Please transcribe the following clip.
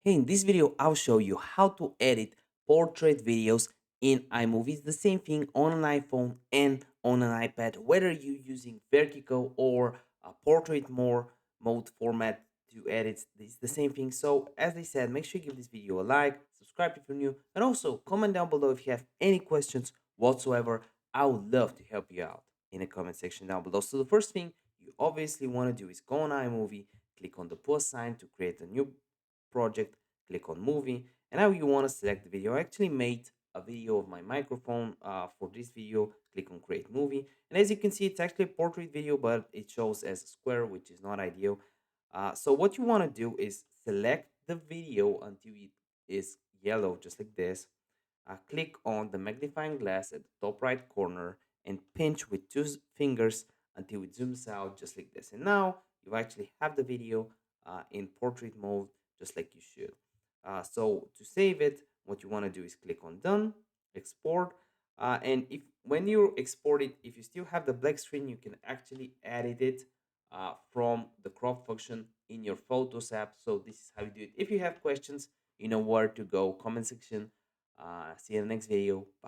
Hey, in this video, I'll show you how to edit portrait videos in iMovie. It's the same thing on an iPhone and on an iPad, whether you're using vertical or a portrait mode format to edit. It's the same thing. So, as I said, make sure you give this video a like, subscribe if you're new, and also comment down below if you have any questions whatsoever. I would love to help you out in the comment section down below. So, the first thing you obviously want to do is go on iMovie, click on the plus sign to create a new project, click on movie, and now you want to select the video. I actually made a video of my microphone for this video. Click on create movie, and as you can see, it's actually a portrait video, but it shows as a square, which is not ideal. So what you want to do is select the video until it is yellow, just like this. Click on the magnifying glass at the top right corner and pinch with fingers until it zooms out, just like this. And now you actually have the video in portrait mode, just like you should. So to save it, what you want to do is click on done, export. And if when you export it, if you still have the black screen, you can actually edit it from the crop function in your Photos app. So this is how you do it. If you have questions, you know where to go. Comment section. See you in the next video. Bye.